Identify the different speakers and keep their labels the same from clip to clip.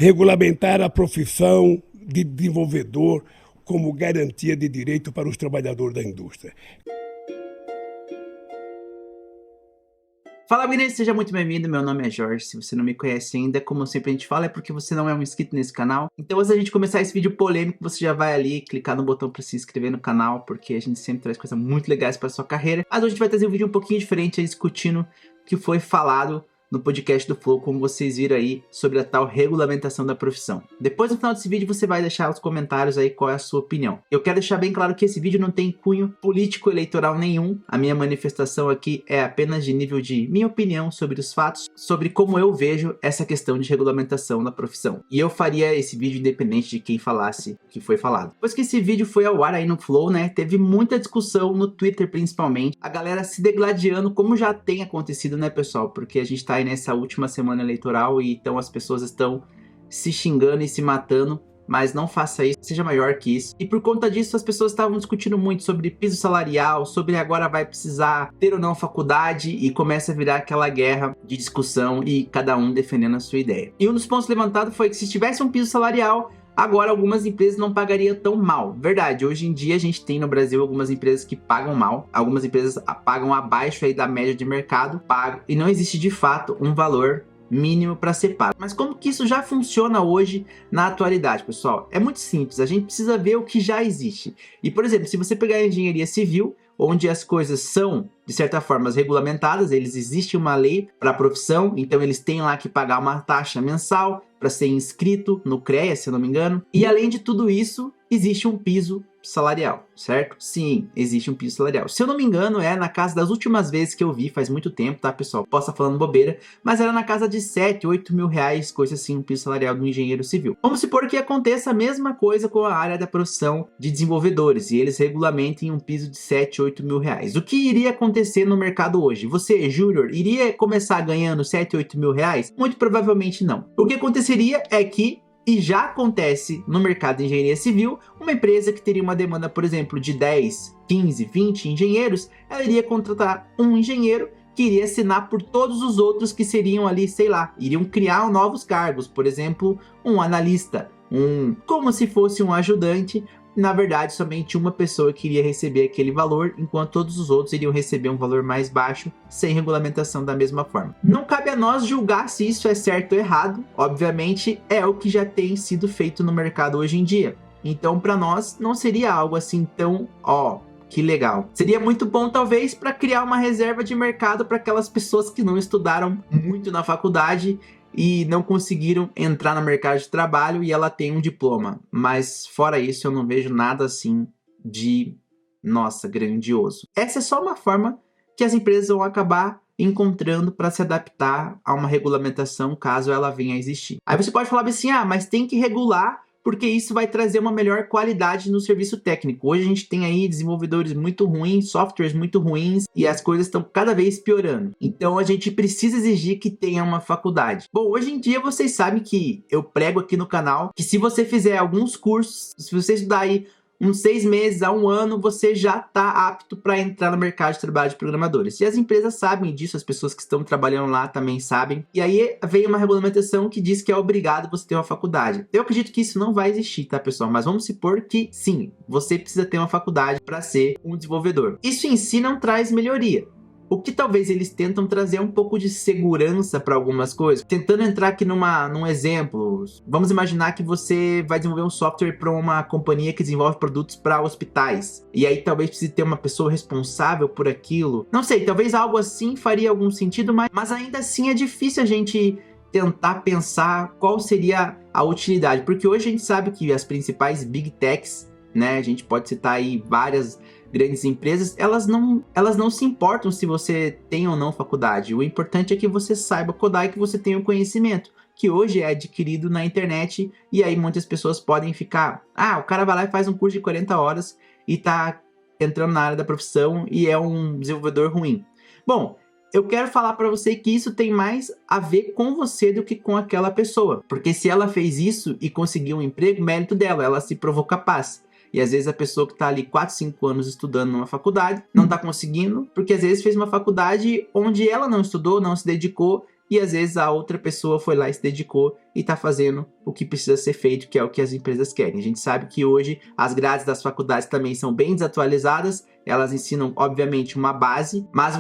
Speaker 1: regulamentar a profissão de desenvolvedor como garantia de direito para os trabalhadores da indústria.
Speaker 2: Fala, Mineiro, seja muito bem-vindo, meu nome é Jorge. Se você não me conhece ainda, como sempre a gente fala, é porque você não é um inscrito nesse canal. Então, antes da gente começar esse vídeo polêmico, você já vai ali clicar no botão para se inscrever no canal, porque a gente sempre traz coisas muito legais para sua carreira. Mas hoje a gente vai trazer um vídeo um pouquinho diferente, aí, discutindo o que foi falado no podcast do Flow, como vocês viram aí, sobre a tal regulamentação da profissão. Depois, no final desse vídeo, você vai deixar os comentários aí qual é a sua opinião. Eu quero deixar bem claro que esse vídeo não tem cunho político-eleitoral nenhum. A minha manifestação aqui é apenas de nível de minha opinião sobre os fatos, sobre como eu vejo essa questão de regulamentação da profissão. E eu faria esse vídeo independente de quem falasse o que foi falado. Depois que esse vídeo foi ao ar aí no Flow, né, teve muita discussão no Twitter principalmente, a galera se degladiando, como já tem acontecido, né, pessoal? Porque a gente tá nessa última semana eleitoral e então as pessoas estão se xingando e se matando, mas não faça isso, seja maior que isso. E por conta disso as pessoas estavam discutindo muito sobre piso salarial, sobre agora vai precisar ter ou não faculdade, e começa a virar aquela guerra de discussão e cada um defendendo a sua ideia. E um dos pontos levantados foi que se tivesse um piso salarial, agora algumas empresas não pagariam tão mal. Verdade, hoje em dia a gente tem no Brasil algumas empresas que pagam mal, algumas empresas pagam abaixo aí da média de mercado, e não existe de fato um valor mínimo para ser pago. Mas como que isso já funciona hoje na atualidade, pessoal? É muito simples, a gente precisa ver o que já existe. E, por exemplo, se você pegar a engenharia civil, onde as coisas são, de certa forma, regulamentadas, existe uma lei para a profissão, então eles têm lá que pagar uma taxa mensal para ser inscrito no CREA, se eu não me engano. E além de tudo isso, existe um piso salarial, certo? Sim, existe um piso salarial. Se eu não me engano, é na casa das últimas vezes que eu vi, faz muito tempo, tá, pessoal? Posso estar falando bobeira, mas era na casa de 7, 8 mil reais, coisa assim, um piso salarial do engenheiro civil. Vamos supor que aconteça a mesma coisa com a área da profissão de desenvolvedores, e eles regulamentem um piso de 7, 8 mil reais. O que iria acontecer no mercado hoje? Você, júnior, iria começar ganhando 7, 8 mil reais? Muito provavelmente não. O que aconteceria é que, e já acontece no mercado de engenharia civil, uma empresa que teria uma demanda, por exemplo, de 10, 15, 20 engenheiros, ela iria contratar um engenheiro que iria assinar por todos os outros que seriam ali, sei lá, iriam criar novos cargos, por exemplo, um analista, como se fosse um ajudante. Na verdade, somente uma pessoa que iria receber aquele valor, enquanto todos os outros iriam receber um valor mais baixo, sem regulamentação da mesma forma. Não cabe a nós julgar se isso é certo ou errado, obviamente é o que já tem sido feito no mercado hoje em dia. Então, para nós, não seria algo assim tão, que legal. Seria muito bom, talvez, para criar uma reserva de mercado para aquelas pessoas que não estudaram muito na faculdade e não conseguiram entrar no mercado de trabalho e ela tem um diploma. Mas fora isso, eu não vejo nada assim de, nossa, grandioso. Essa é só uma forma que as empresas vão acabar encontrando para se adaptar a uma regulamentação, caso ela venha a existir. Aí você pode falar assim, mas tem que regular, porque isso vai trazer uma melhor qualidade no serviço técnico. Hoje a gente tem aí desenvolvedores muito ruins, softwares muito ruins, e as coisas estão cada vez piorando. Então a gente precisa exigir que tenha uma faculdade. Bom, hoje em dia vocês sabem que eu prego aqui no canal que se você fizer alguns cursos, se você estudar aí uns 6 meses a 1 ano, você já está apto para entrar no mercado de trabalho de programadores. E as empresas sabem disso, as pessoas que estão trabalhando lá também sabem. E aí vem uma regulamentação que diz que é obrigado você ter uma faculdade. Eu acredito que isso não vai existir, tá, pessoal? Mas vamos supor que sim, você precisa ter uma faculdade para ser um desenvolvedor. Isso em si não traz melhoria. O que talvez eles tentam trazer um pouco de segurança para algumas coisas. Tentando entrar aqui num exemplo. Vamos imaginar que você vai desenvolver um software para uma companhia que desenvolve produtos para hospitais. E aí talvez precise ter uma pessoa responsável por aquilo. Não sei, talvez algo assim faria algum sentido, mas ainda assim é difícil a gente tentar pensar qual seria a utilidade. Porque hoje a gente sabe que as principais Big Techs, né, a gente pode citar aí várias grandes empresas, elas não se importam se você tem ou não faculdade. O importante é que você saiba codar e que você tenha o conhecimento, que hoje é adquirido na internet, e aí muitas pessoas podem ficar, o cara vai lá e faz um curso de 40 horas e tá entrando na área da profissão e é um desenvolvedor ruim. Bom, eu quero falar para você que isso tem mais a ver com você do que com aquela pessoa, porque se ela fez isso e conseguiu um emprego, mérito dela, ela se provou capaz. E às vezes a pessoa que está ali 4, 5 anos estudando numa faculdade não está conseguindo, porque às vezes fez uma faculdade onde ela não estudou, não se dedicou e às vezes a outra pessoa foi lá e se dedicou e está fazendo o que precisa ser feito, que é o que as empresas querem. A gente sabe que hoje as grades das faculdades também são bem desatualizadas, elas ensinam, obviamente, uma base, mas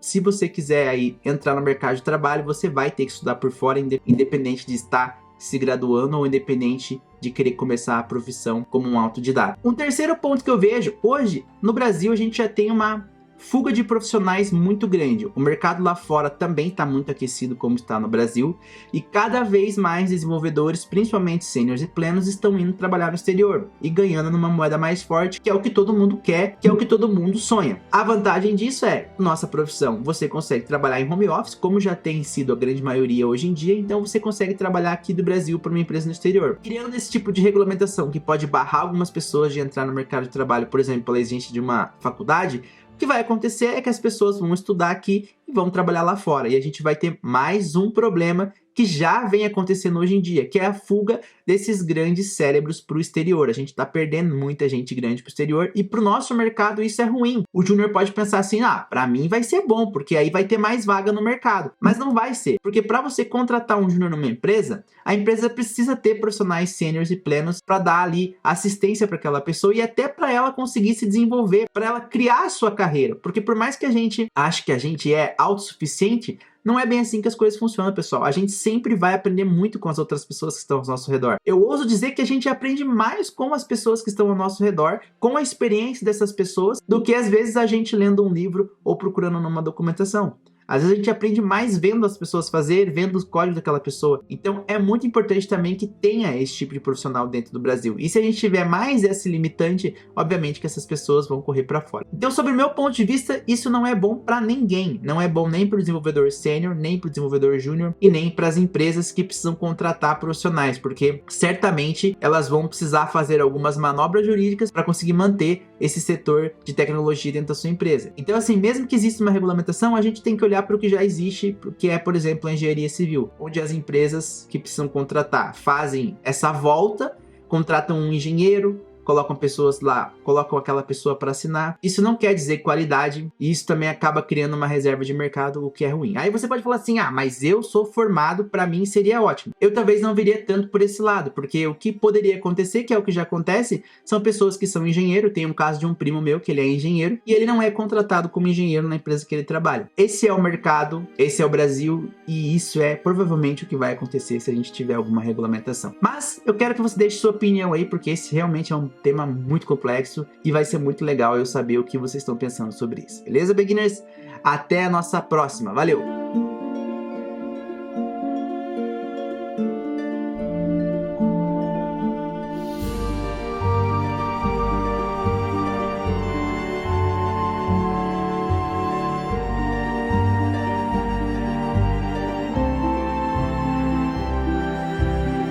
Speaker 2: se você quiser aí entrar no mercado de trabalho, você vai ter que estudar por fora, independente de estar se graduando ou independente de querer começar a profissão como um autodidata. Um terceiro ponto que eu vejo, hoje, no Brasil, a gente já tem uma fuga de profissionais muito grande. O mercado lá fora também está muito aquecido como está no Brasil e cada vez mais desenvolvedores, principalmente sêniores e plenos, estão indo trabalhar no exterior e ganhando numa moeda mais forte, que é o que todo mundo quer, que é o que todo mundo sonha. A vantagem disso é, nossa profissão, você consegue trabalhar em home office, como já tem sido a grande maioria hoje em dia, então você consegue trabalhar aqui do Brasil para uma empresa no exterior. Criando esse tipo de regulamentação que pode barrar algumas pessoas de entrar no mercado de trabalho, por exemplo, pela exigência de uma faculdade, o que vai acontecer é que as pessoas vão estudar aqui e vão trabalhar lá fora. E a gente vai ter mais um problema que já vem acontecendo hoje em dia, que é a fuga desses grandes cérebros para o exterior. A gente está perdendo muita gente grande para o exterior e para o nosso mercado isso é ruim. O júnior pode pensar assim, para mim vai ser bom, porque aí vai ter mais vaga no mercado. Mas não vai ser, porque para você contratar um júnior numa empresa, a empresa precisa ter profissionais sêniores e plenos para dar ali assistência para aquela pessoa e até para ela conseguir se desenvolver, para ela criar a sua carreira. Porque por mais que a gente ache que a gente é autossuficiente, não é bem assim que as coisas funcionam, pessoal. A gente sempre vai aprender muito com as outras pessoas que estão ao nosso redor. Eu ouso dizer que a gente aprende mais com as pessoas que estão ao nosso redor, com a experiência dessas pessoas, do que às vezes a gente lendo um livro ou procurando numa documentação. Às vezes a gente aprende mais vendo as pessoas fazer, vendo os códigos daquela pessoa. Então é muito importante também que tenha esse tipo de profissional dentro do Brasil. E se a gente tiver mais esse limitante, obviamente que essas pessoas vão correr para fora. Então, sobre o meu ponto de vista, isso não é bom para ninguém. Não é bom nem para o desenvolvedor sênior, nem para o desenvolvedor júnior e nem para as empresas que precisam contratar profissionais, porque certamente elas vão precisar fazer algumas manobras jurídicas para conseguir manter esse setor de tecnologia dentro da sua empresa. Então, assim, mesmo que exista uma regulamentação, a gente tem que olhar para o que já existe, que é, por exemplo, a engenharia civil, onde as empresas que precisam contratar fazem essa volta, contratam um engenheiro, colocam pessoas lá, colocam aquela pessoa para assinar. Isso não quer dizer qualidade, e isso também acaba criando uma reserva de mercado, o que é ruim. Aí você pode falar assim, mas eu sou formado, para mim seria ótimo. Eu talvez não viria tanto por esse lado, porque o que poderia acontecer, que é o que já acontece, são pessoas que são engenheiro. Tem um caso de um primo meu, que ele é engenheiro, e ele não é contratado como engenheiro na empresa que ele trabalha. Esse é o mercado, esse é o Brasil, e isso é provavelmente o que vai acontecer se a gente tiver alguma regulamentação. Mas eu quero que você deixe sua opinião aí, porque esse realmente é um tema muito complexo e vai ser muito legal eu saber o que vocês estão pensando sobre isso. Beleza, beginners? Até a nossa próxima. Valeu!